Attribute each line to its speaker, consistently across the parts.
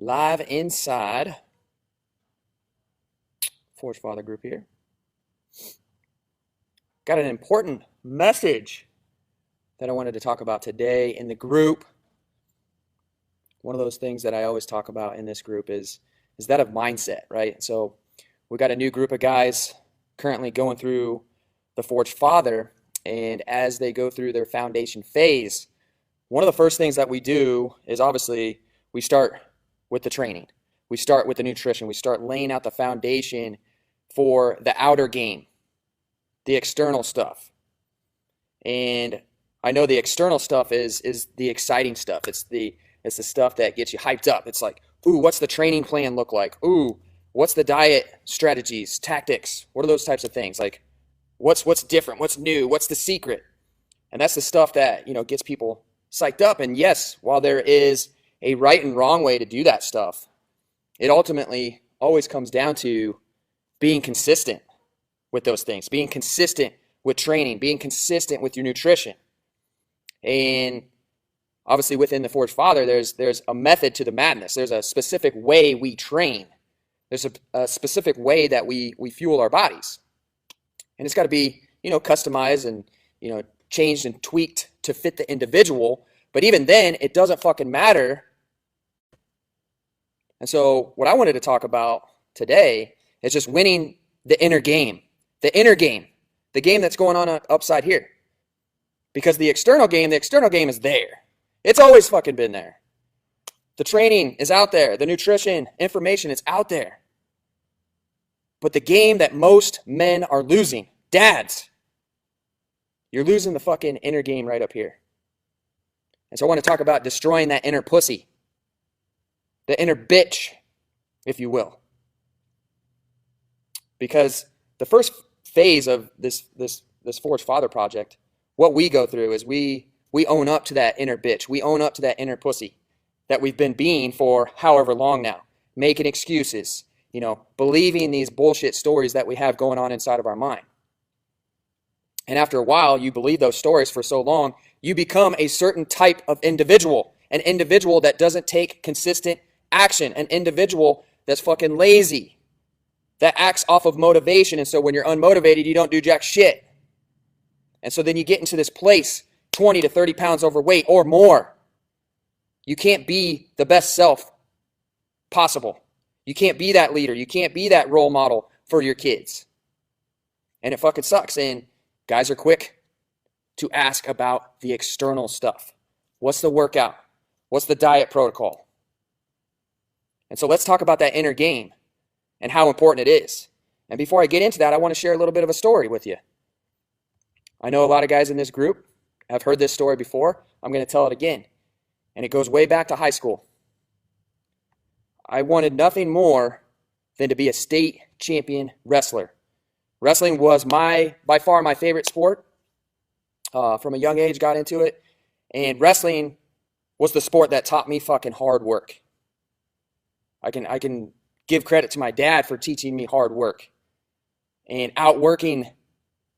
Speaker 1: live inside Forge Father group here. Got an important message that I wanted to talk about today in the group. One of those things that I always talk about in this group is that of mindset, right? So we got a new group of guys currently going through the Forge Father, and as they go through their foundation phase, one of the first things that we do is obviously we start with the training. We start with the nutrition. We start laying out the foundation for the outer game, the external stuff. And I know the external stuff is the exciting stuff. It's the stuff that gets you hyped up. It's like, ooh, what's the training plan look like? Ooh, what's the diet strategies, tactics? What are those types of things? Like, what's different? What's new? What's the secret? And that's the stuff that, gets people psyched up. And yes, while there is a right and wrong way to do that stuff, it ultimately always comes down to being consistent with those things, being consistent with training, being consistent with your nutrition. And obviously within the Forge Father, there's a method to the madness. There's a specific way we train. There's a specific way that we fuel our bodies. And it's got to be, customized and, changed and tweaked to fit the individual. But even then, it doesn't fucking matter. And so what I wanted to talk about today is just winning the inner game, the game that's going on upside here. Because the external game is there. It's always fucking been there. The training is out there. The nutrition, information is out there. But the game that most men are losing, dads, you're losing the fucking inner game right up here. And so I want to talk about destroying that inner pussy, the inner bitch, if you will. Because the first phase of this Forge Father project, what we go through is we own up to that inner bitch. We own up to that inner pussy that we've been being for however long now, making excuses, believing these bullshit stories that we have going on inside of our mind. And after a while, you believe those stories for so long, you become a certain type of individual, an individual that doesn't take consistent action, an individual that's fucking lazy, that acts off of motivation. And so when you're unmotivated, you don't do jack shit. And so then you get into this place, 20 to 30 pounds overweight or more. You can't be the best self possible. You can't be that leader. You can't be that role model for your kids. And it fucking sucks. And guys are quick to ask about the external stuff. What's the workout? What's the diet protocol? And so let's talk about that inner game and how important it is. And before I get into that, I want to share a little bit of a story with you. I know a lot of guys in this group have heard this story before. I'm going to tell it again. And it goes way back to high school. I wanted nothing more than to be a state champion wrestler. Wrestling was by far my favorite sport. From a young age, got into it. And wrestling was the sport that taught me fucking hard work. I can give credit to my dad for teaching me hard work and outworking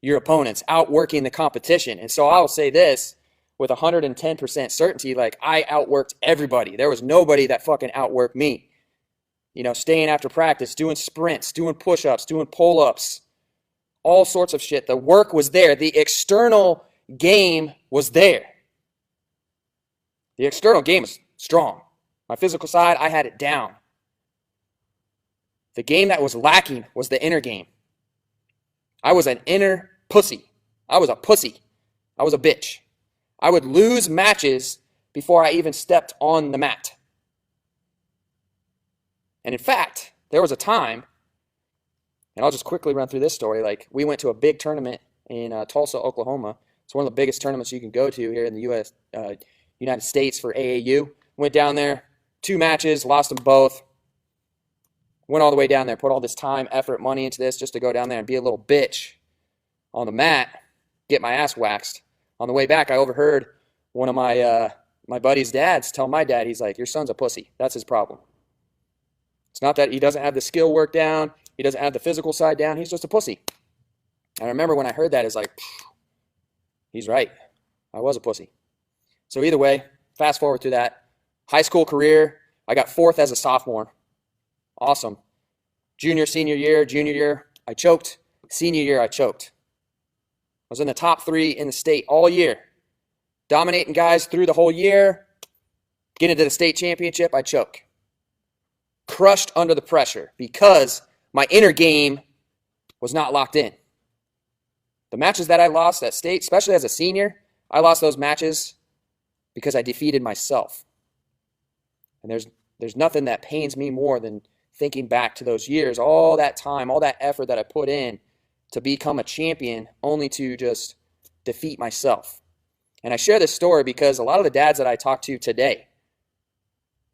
Speaker 1: your opponents, outworking the competition. And so I'll say this with 110% certainty, like I outworked everybody. There was nobody that fucking outworked me. Staying after practice, doing sprints, doing push-ups, doing pull-ups, all sorts of shit. The work was there. The external game was there. The external game is strong. My physical side, I had it down. The game that was lacking was the inner game. I was an inner pussy. I was a pussy. I was a bitch. I would lose matches before I even stepped on the mat. And in fact, there was a time, and I'll just quickly run through this story. Like, we went to a big tournament in Tulsa, Oklahoma. It's one of the biggest tournaments you can go to here in the United States for AAU. Went down there, 2 matches, lost them both. Went all the way down there, put all this time, effort, money into this just to go down there and be a little bitch on the mat, get my ass waxed. On the way back, I overheard one of my buddy's dads tell my dad, he's like, your son's a pussy. That's his problem. It's not that he doesn't have the skill work down. He doesn't have the physical side down. He's just a pussy. And I remember when I heard that, it's like, he's right. I was a pussy. So either way, fast forward to that high school career, I got 4th as a sophomore. Awesome. Junior year, I choked. Senior year, I choked. I was in the top 3 in the state all year. Dominating guys through the whole year. Getting to the state championship, I choke. Crushed under the pressure because my inner game was not locked in. The matches that I lost at state, especially as a senior, I lost those matches because I defeated myself. And there's nothing that pains me more than thinking back to those years, all that time, all that effort that I put in to become a champion, only to just defeat myself. And I share this story because a lot of the dads that I talk to today,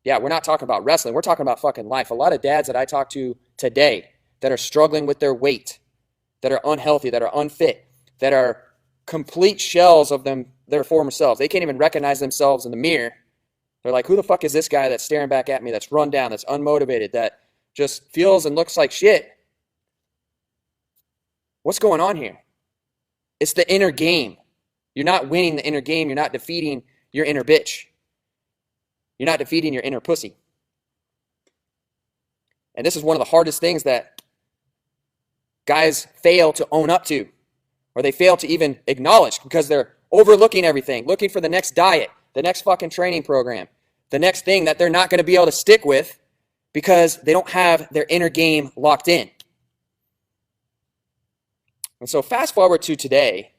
Speaker 1: yeah, we're not talking about wrestling, we're talking about fucking life. A lot of dads that I talk to today that are struggling with their weight, that are unhealthy, that are unfit, that are complete shells of their former selves. They can't even recognize themselves in the mirror. They're like, who the fuck is this guy that's staring back at me, that's run down, that's unmotivated, that just feels and looks like shit? What's going on here? It's the inner game. You're not winning the inner game. You're not defeating your inner bitch. You're not defeating your inner pussy. And this is one of the hardest things that guys fail to own up to, or they fail to even acknowledge because they're overlooking everything, looking for the next diet, the next fucking training program, the next thing that they're not going to be able to stick with because they don't have their inner game locked in. And so fast forward to today,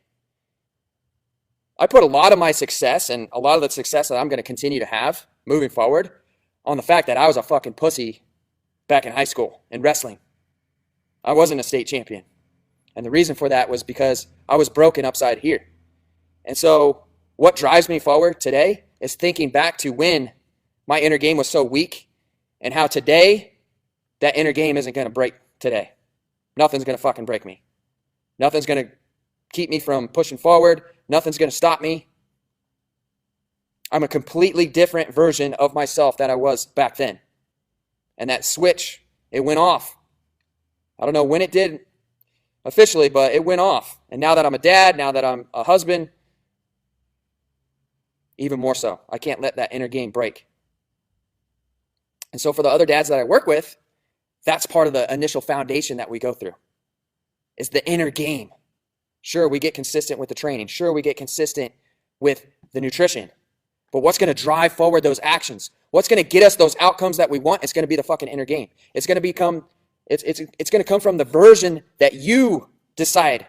Speaker 1: I put a lot of my success and a lot of the success that I'm going to continue to have moving forward on the fact that I was a fucking pussy back in high school in wrestling. I wasn't a state champion. And the reason for that was because I was broken upside here. And so what drives me forward today is thinking back to when my inner game was so weak and how today that inner game isn't going to break today. Nothing's going to fucking break me. Nothing's going to keep me from pushing forward. Nothing's going to stop me. I'm a completely different version of myself than I was back then. And that switch, it went off. I don't know when it did officially, but it went off. And now that I'm a dad, now that I'm a husband, even more so. I can't let that inner game break. And so for the other dads that I work with, that's part of the initial foundation that we go through. Is the inner game. Sure, we get consistent with the training. Sure, we get consistent with the nutrition. But what's going to drive forward those actions? What's going to get us those outcomes that we want? It's going to be the fucking inner game. It's going to come from the version that you decide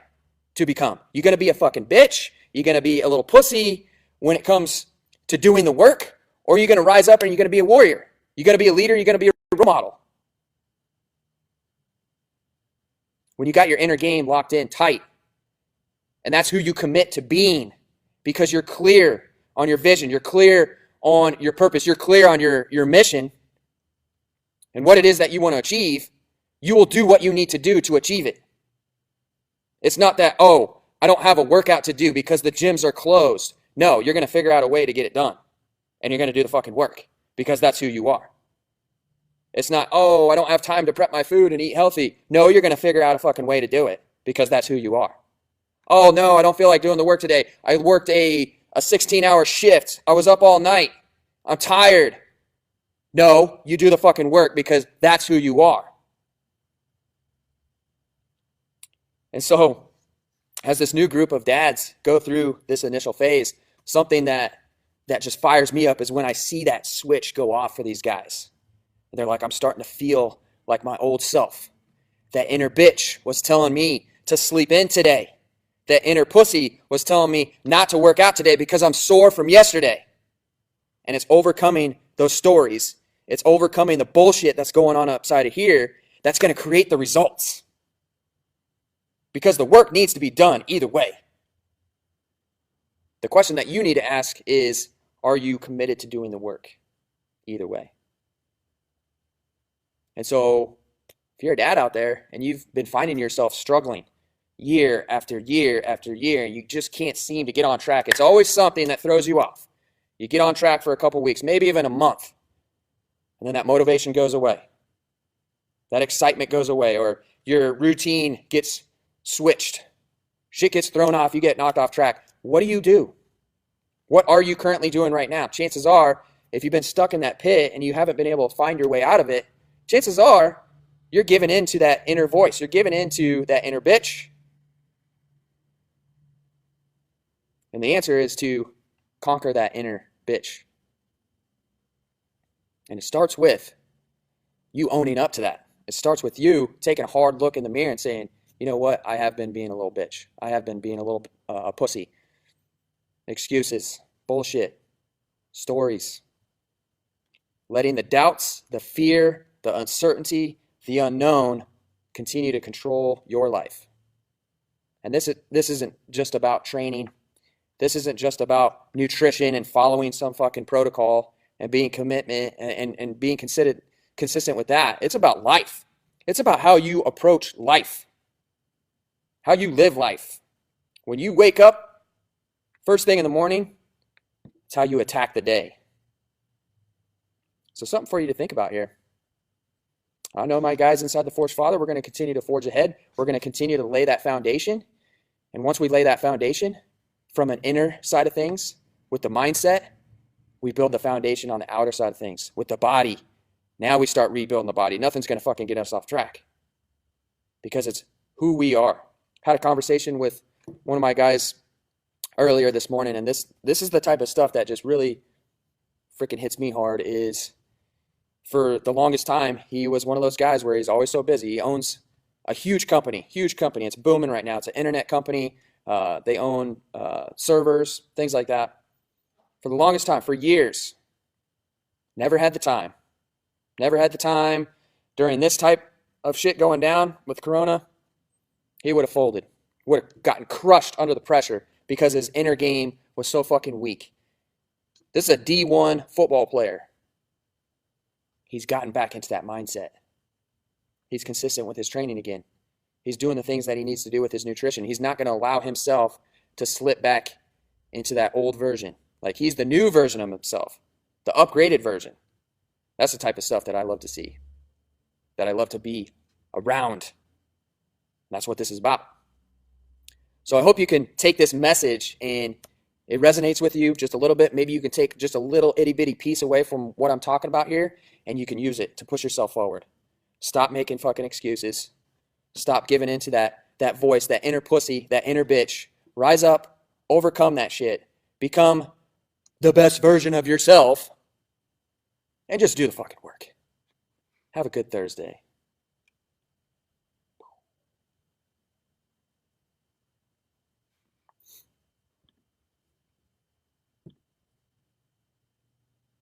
Speaker 1: to become. You're going to be a fucking bitch. You're going to be a little pussy when it comes to doing the work. Or you're going to rise up and you're going to be a warrior. You're going to be a leader. You're going to be a role model. When you got your inner game locked in tight, and that's who you commit to being because you're clear on your vision, you're clear on your purpose, you're clear on your mission and what it is that you want to achieve, you will do what you need to do to achieve it. It's not that, oh, I don't have a workout to do because the gyms are closed. No, you're going to figure out a way to get it done, and you're going to do the fucking work because that's who you are. It's not, oh, I don't have time to prep my food and eat healthy. No, you're going to figure out a fucking way to do it because that's who you are. Oh, no, I don't feel like doing the work today. I worked a 16-hour shift. I was up all night. I'm tired. No, you do the fucking work because that's who you are. And so as this new group of dads go through this initial phase, something that just fires me up is when I see that switch go off for these guys. They're like, I'm starting to feel like my old self. That inner bitch was telling me to sleep in today. That inner pussy was telling me not to work out today because I'm sore from yesterday. And it's overcoming those stories. It's overcoming the bullshit that's going on upside of here that's going to create the results. Because the work needs to be done either way. The question that you need to ask is, are you committed to doing the work either way? And so if you're a dad out there and you've been finding yourself struggling year after year after year, and you just can't seem to get on track, it's always something that throws you off. You get on track for a couple weeks, maybe even a month, and then that motivation goes away. That excitement goes away, or your routine gets switched. Shit gets thrown off, you get knocked off track. What do you do? What are you currently doing right now? Chances are if you've been stuck in that pit and you haven't been able to find your way out of it, chances are you're giving in to that inner voice. You're giving in to that inner bitch. And the answer is to conquer that inner bitch. And it starts with you owning up to that. It starts with you taking a hard look in the mirror and saying, you know what? I have been being a little bitch. I have been being a little a pussy. Excuses, bullshit, stories. Letting the doubts, the fear, the uncertainty, the unknown continue to control your life. And this isn't just about training. This isn't just about nutrition and following some fucking protocol and being commitment and being consistent with that. It's about life. It's about how you approach life, how you live life. When you wake up first thing in the morning, it's how you attack the day. So something for you to think about here. I know my guys inside the Forge Father, we're going to continue to forge ahead. We're going to continue to lay that foundation. And once we lay that foundation from an inner side of things with the mindset, we build the foundation on the outer side of things with the body. Now we start rebuilding the body. Nothing's going to fucking get us off track because it's who we are. Had a conversation with one of my guys earlier this morning, and this is the type of stuff that just really freaking hits me hard. Is for the longest time, he was one of those guys where he's always so busy. He owns a huge company. It's booming right now. It's an internet company. They own servers, things like that. For the longest time, for years, never had the time. Never had the time during this type of shit going down with Corona. He would have folded. Would have gotten crushed under the pressure because his inner game was so fucking weak. This is a D1 football player. He's gotten back into that mindset. He's consistent with his training again. He's doing the things that he needs to do with his nutrition. He's not going to allow himself to slip back into that old version. Like, he's the new version of himself, the upgraded version. That's the type of stuff that I love to see, that I love to be around. And that's what this is about. So I hope you can take this message and it resonates with you just a little bit. Maybe you can take just a little itty bitty piece away from what I'm talking about here and you can use it to push yourself forward. Stop making fucking excuses. Stop giving into that voice, that inner pussy, that inner bitch. Rise up, overcome that shit. Become the best version of yourself and just do the fucking work. Have a good Thursday.